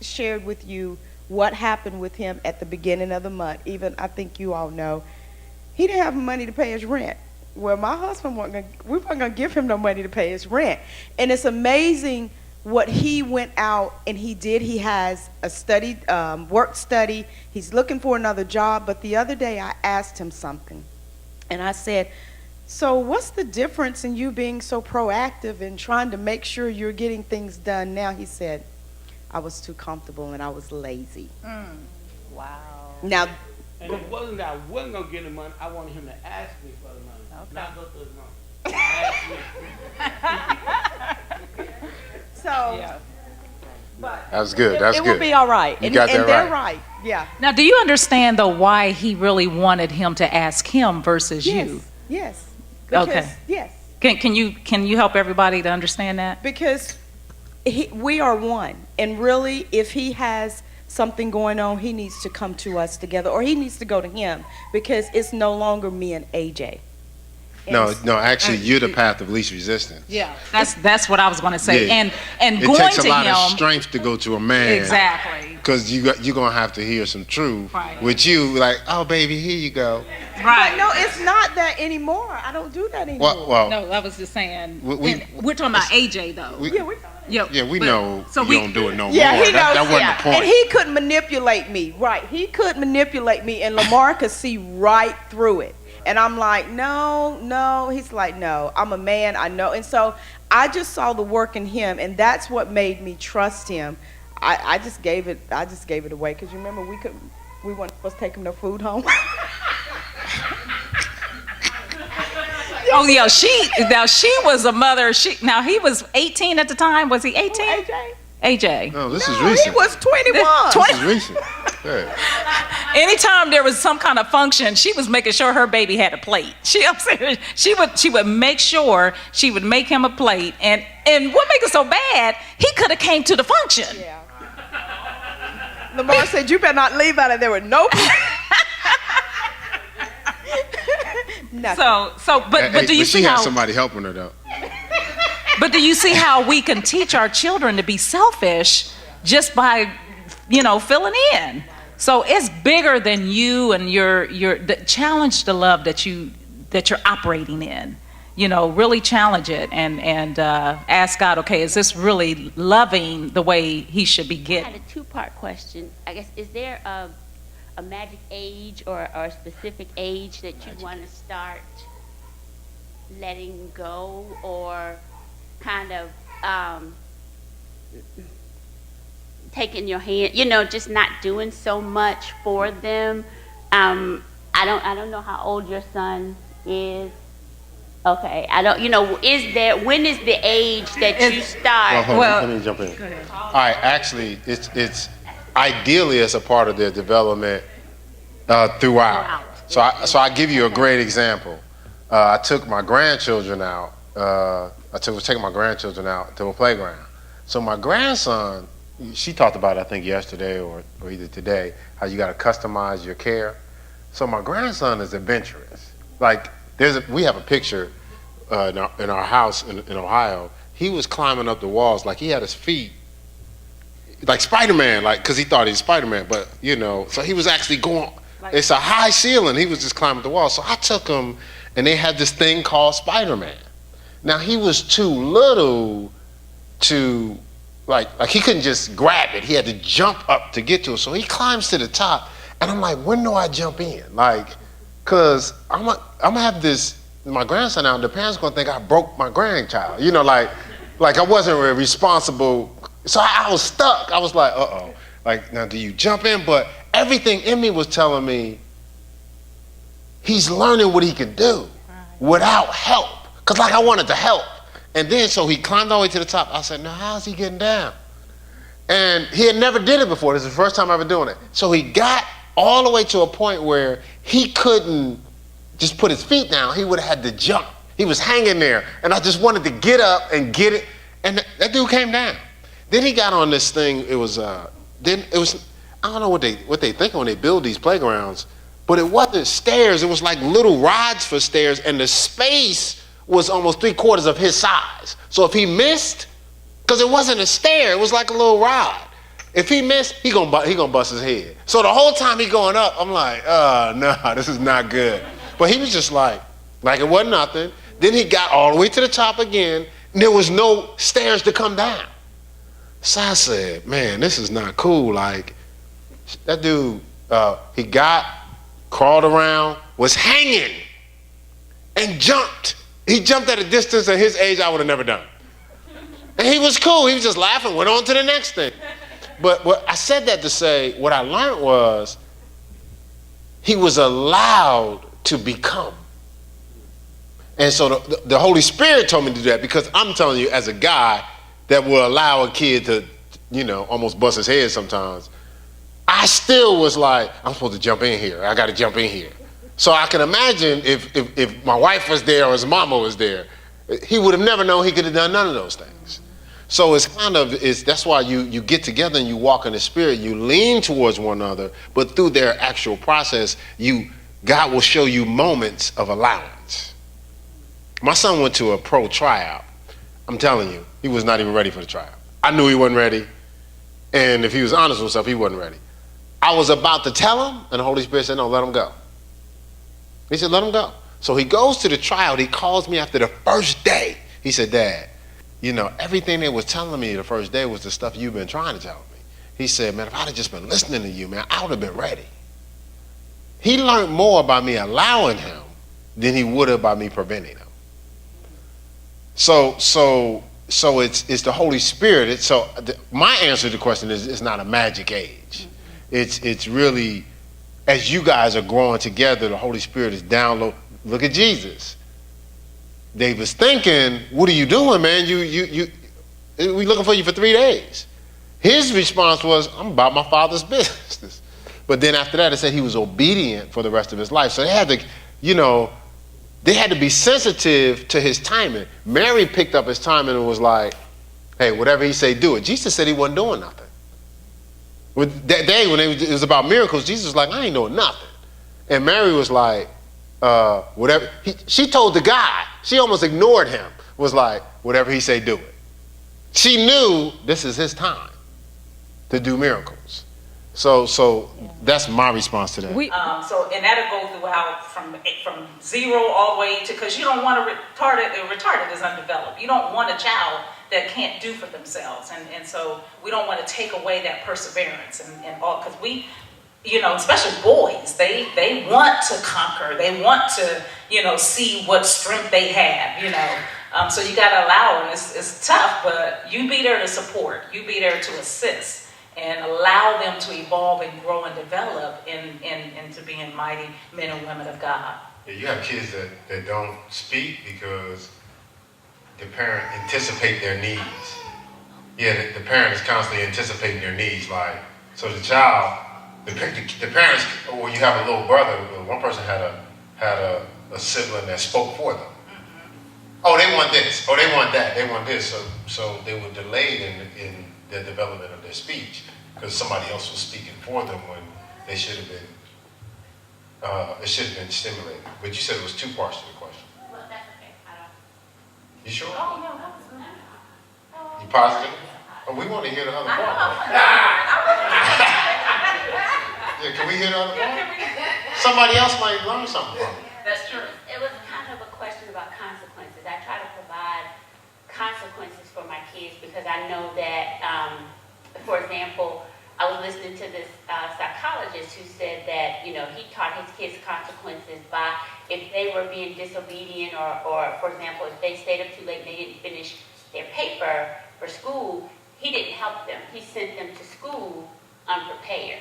shared with you what happened with him at the beginning of the month, even I think you all know, he didn't have money to pay his rent. Well, my husband we weren't gonna give him no money to pay his rent. And it's amazing what he went out and he did. He has a work study. He's looking for another job. But the other day I asked him something, and I said, so what's the difference in you being so proactive and trying to make sure you're getting things done now? He said, I was too comfortable and I was lazy. Wow. Now, and it wasn't that I wasn't going to get the money. I wanted him to ask me for the money. Okay. Not go through his money. Ask me. so, Yeah. but That's good. That's it good. will be all right. You And, got that and they're right. right. Yeah. Now, do you understand though why he really wanted him to ask him versus you? Yes. Because, Okay. Yes. Can you help everybody to understand that? Because we are one, and really, if he has something going on, he needs to come to us together, or he needs to go to him, because it's no longer me and AJ. No, actually, you're the path of least resistance. Yeah, that's what I was going to say. Yeah. And It going takes a to lot him, of strength to go to a man. exactly. Because you're going to have to hear some truth. Right. With you, like, oh, baby, here you go. Right. But no, it's not that anymore. I don't do that anymore. Well, No, I was just saying. We- we're talking about AJ though. Yeah, we we know so you don't do it no Yeah, more. he knows. That wasn't Yeah. the point. And he could manipulate me, right? He could manipulate me, and Lamar could see right through it. And I'm like, no. He's like, no, I'm a man, I know. And so I just saw the work in him, and that's what made me trust him. I just gave it away, because you remember we weren't supposed to take him no food home. Oh yeah, she was a mother. Now he was 18 at the time. Was he 18? AJ. No, this is No, he recent. was 21. This is recent. Yeah. Anytime there was some kind of function, she was making sure her baby had a plate. She would make sure she would make him a plate. And what made it so bad? He could have came to the function. Yeah. Lamar said, you better not leave out of there with no nothing. But do you see she had how? somebody helping her though. But do you see how we can teach our children to be selfish just by, filling in? So it's bigger than you and the challenge the love that you're operating in. Really challenge it and ask God, okay, is this really loving the way he should be I getting? had a two-part question. I guess, is there a magic age or a specific age that you want to start letting go, or kind of taking your hand, just not doing so much for them? I don't know how old your son is. Okay, when is the age that you start? Let me jump in. Go ahead. All right, actually, it's ideally it's a part of their development throughout. So I give you a great example. I took my grandchildren out. Was taking my grandchildren out to a playground. So my grandson, she talked about it, I think yesterday or either today, how you got to customize your care. So my grandson is adventurous. Like we have a picture in our house in Ohio. He was climbing up the walls like he had his feet like Spider-Man, like because he thought he's Spider-Man, but so he was actually going. It's a high ceiling. He was just climbing the wall. So I took him, and they had this thing called Spider-Man. Now he was too little to like he couldn't just grab it. He had to jump up to get to it. So he climbs to the top, and I'm like, when do I jump in? Like, cause I'm gonna have my grandson out, and the parents gonna think I broke my grandchild. Like I wasn't really responsible. So I was stuck. I was like, uh-oh. Like, now do you jump in? But everything in me was telling me he's learning what he can do without help. Because I wanted to help. And then so he climbed all the way to the top. I said, now how's he getting down? And he had never did it before. This is the first time ever doing it. So he got all the way to a point where he couldn't just put his feet down. He would have had to jump. He was hanging there. And I just wanted to get up and get it. And that dude came down. Then he got on this thing. It was I don't know what they think when they build these playgrounds, but it wasn't stairs. It was like little rods for stairs, and the space was almost 3/4 of his size. So if he missed, because it wasn't a stair, it was like a little rod. If he missed, he gonna bust his head. So the whole time he going up, I'm like, no, this is not good. But he was just like it wasn't nothing. Then he got all the way to the top again, and there was no stairs to come down. So I said, man, this is not cool. Like, that dude, he crawled around, was hanging, and jumped. He jumped at a distance at his age I would have never done. And he was cool. He was just laughing, went on to the next thing. But what I said that to say, what I learned was he was allowed to become. And so the Holy Spirit told me to do that, because I'm telling you, as a guy that will allow a kid to, almost bust his head sometimes, I still was like, I'm supposed to jump in here. I got to jump in here. So I can imagine if my wife was there or his mama was there, he would have never known he could have done none of those things. So that's why you get together and you walk in the Spirit, you lean towards one another, but through their actual process, God will show you moments of allowance. My son went to a pro tryout. I'm telling you, he was not even ready for the tryout. I knew he wasn't ready, and if he was honest with himself, he wasn't ready. I was about to tell him, and the Holy Spirit said, no, let him go. He said, let him go. So he goes to the tryout. He calls me after the first day. He said, Dad, everything they was telling me the first day was the stuff you've been trying to tell me. He said, man, if I'd have just been listening to you, man, I would have been ready. He learned more by me allowing him than he would have by me preventing him. So it's the Holy Spirit. My answer to the question is, it's not a magic age. It's really, as you guys are growing together, the Holy Spirit is download. Look at Jesus. They was thinking, what are you doing, man? We looking for you for 3 days. His response was, I'm about my Father's business. But then after that, it said he was obedient for the rest of his life. So they had to be sensitive to his timing. Mary picked up his timing and was like, hey, whatever he say, do it. Jesus said he wasn't doing nothing. That day when it was about miracles, Jesus was like, I ain't doing nothing. And Mary was like, whatever. She told the guy, she almost ignored him, was like, whatever he say, do it. She knew this is his time to do miracles. So that's my response to that. And that'll go throughout from 0 all the way to, because you don't want a retarded is undeveloped. You don't want a child that can't do for themselves. And so we don't want to take away that perseverance and all, because we, especially boys, they want to conquer. They want to, see what strength they have, So you got to allow them. It's tough, but you be there to support. You be there to assist and allow them to evolve and grow and develop into being mighty men and women of God. Yeah, you have kids that don't speak because the parent anticipate their needs. Yeah, the parent is constantly anticipating their needs. Like, so the child, the parents, or you have a little brother. One person had a sibling that spoke for them. Mm-hmm. Oh, they want this. Oh, they want that. They want this. So they were delayed in the development of their speech because somebody else was speaking for them when they should have been. It should have been stimulated. But you said it was 2 parts to the question. Well, that's okay. You sure? Oh, no, that was good. You positive? Oh, we want to hear the other part. Yeah, can we hear the other part? Somebody else might learn something from it. That's true. It was kind of a question about consequences. I try to provide consequences for my kids because I know that, for example, I was listening to this psychologist who said that, he taught his kids consequences by if they were being disobedient or for example, if they stayed up too late and they didn't finish their paper for school, he didn't help them. He sent them to school unprepared.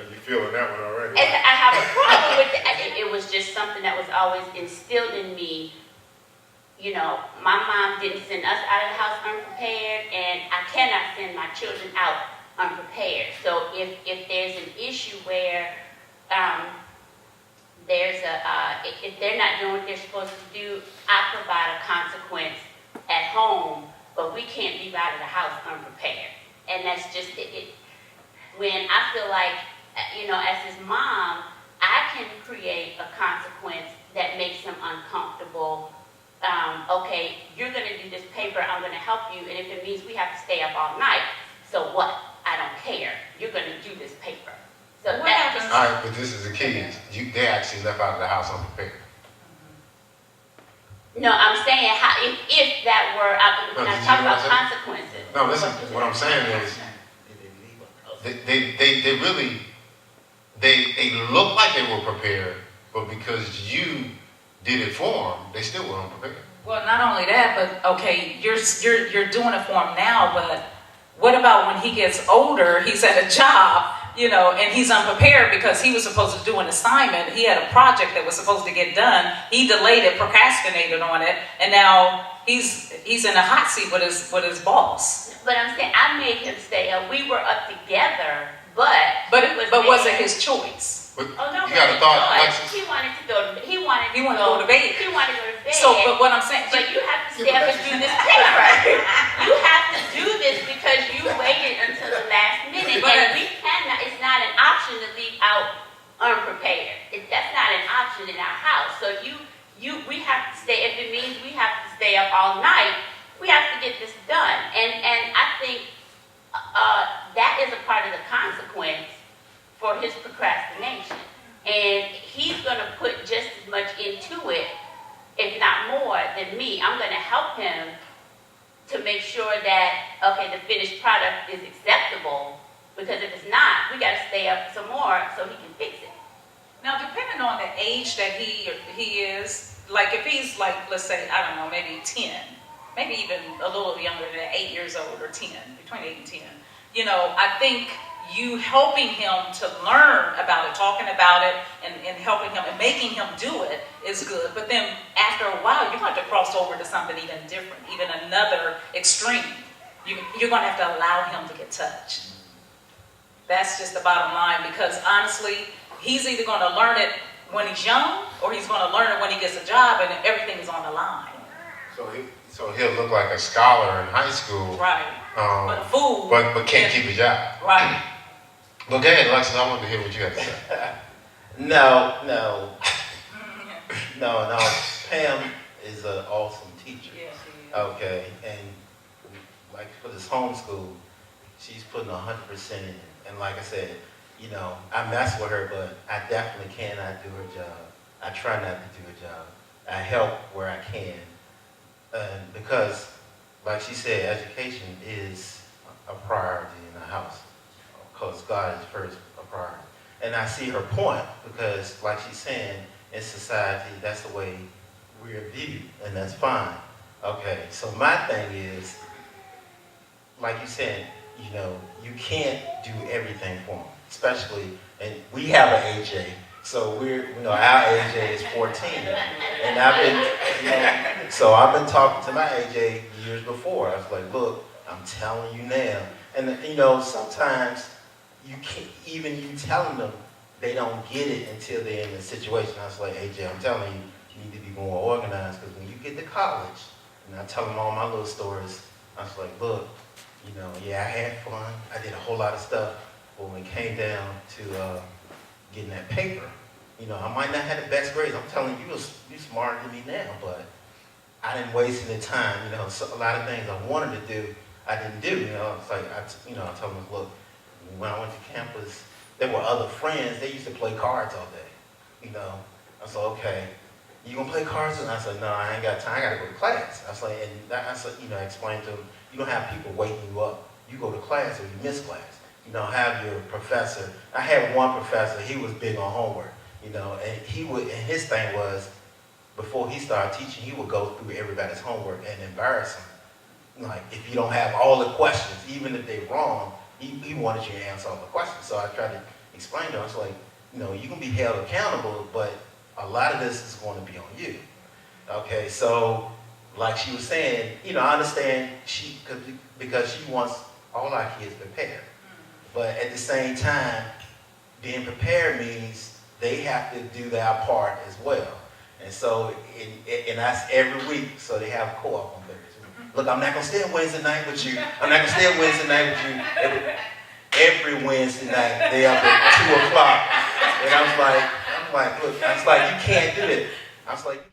You feeling that one already? And I have a problem with it. It was just something that was always instilled in me. My mom didn't send us out of the house unprepared, and I cannot send my children out unprepared. So if there's an issue where if they're not doing what they're supposed to do, I provide a consequence at home, but we can't leave out of the house unprepared. And that's just it. When I feel like, as his mom, I can create a consequence that makes him uncomfortable okay, you're going to do this paper, I'm going to help you, and if it means we have to stay up all night, so what? I don't care. You're going to do this paper. So What that happens- just, All right, but this is the key. They actually left out of the house unprepared. no, I'm saying how if that were, when No, I did you talk hear about what I said? consequences. No, listen, what I'm saying is, they really, they look like they were prepared, but because you did it for them, they still were unprepared. Well, not only that, but okay, you're doing it for him now, but what about when he gets older, he's at a job, and he's unprepared because he was supposed to do an assignment. He had a project that was supposed to get done. He delayed it, procrastinated on it, and now he's in a hot seat with his boss. But I'm saying I made him stay up. We were up together, but was it his choice? But Oh no! you got to thought, Alexis. He wanted to go. He wanted to go to bed. He wanted to go to bed. So, but what I'm saying, But you have to stay up and do this paper. You have to do this because you waited until the last minute, But- and we cannot. It's not an option to leave out unprepared. That's not an option in our house. So we have to stay. If it means we have to stay up all night, we have to get this done. And I think that is a part of the consequence for his procrastination. And he's going to put just as much into it, if not more, than me. I'm going to help him to make sure that, okay, the finished product is acceptable, because if it's not, we got to stay up some more so he can fix it. now depending on the age that he is, like if he's like, let's say, I don't know, maybe 10, maybe even a little younger than 8 years old or 10, between 8 and 10, I think you helping him to learn about it, talking about it, and helping him and making him do it is good. But then after a while, you have to cross over to something even different, even another extreme. You're going to have to allow him to get touched. That's just the bottom line, because honestly, he's either going to learn it when he's young, or he's going to learn it when he gets a job and everything's on the line. So he'll look like a scholar in high school, Right. But a fool. but can't keep a job. Right. Well, go ahead, Alexis. I want to hear what you have to say. No. Pam is an awesome teacher. Yes, he is. Okay, and like for this homeschool, she's putting 100% in. And like I said, I mess with her, but I definitely cannot do her job. I try not to do her job. I help where I can. Because, like she said, education is a priority in the house. Because God is first a priority. And I see her point, because like she's saying, in society, that's the way we're viewed, and that's fine. Okay, so my thing is, like you said, you can't do everything for them, especially, and we have an AJ, so our AJ is 14, and so I've been talking to my AJ years before. I was like, look, I'm telling you now, and sometimes you can't, even you telling them, they don't get it until they're in the situation. I was like, AJ, I'm telling you, you need to be more organized, because when you get to college, and I tell them all my little stories, I was like, look, I had fun, I did a whole lot of stuff, but when it came down to getting that paper, I might not have the best grades. I'm telling you, you're smarter than me now, but I didn't waste any time. So a lot of things I wanted to do, I didn't do. It's like I told them, look, when I went to campus, there were other friends. They used to play cards all day. I said, okay, you gonna play cards? And I said, no, I ain't got time. I gotta go to class. I was like, I explained to them, you don't have people waking you up. You go to class or you miss class. Have your professor. I had one professor. He was big on homework. And and his thing was, before he started teaching, he would go through everybody's homework and embarrass them. Like, if you don't have all the questions, even if they're wrong, he wanted you to answer all the questions. So I tried to explain to him, I was like, you can be held accountable, but a lot of this is going to be on you. Okay, so like she was saying, I understand because she wants all our kids prepared. But at the same time, being prepared means they have to do their part as well. And so, and that's every week, so they have co-op on Thursday. Look, I'm not going to stay on Wednesday night with you. I'm not going to stay on Wednesday night with you. Every Wednesday night, they up at 2 o'clock. And I was like, look, I was like, you can't do it. I was like,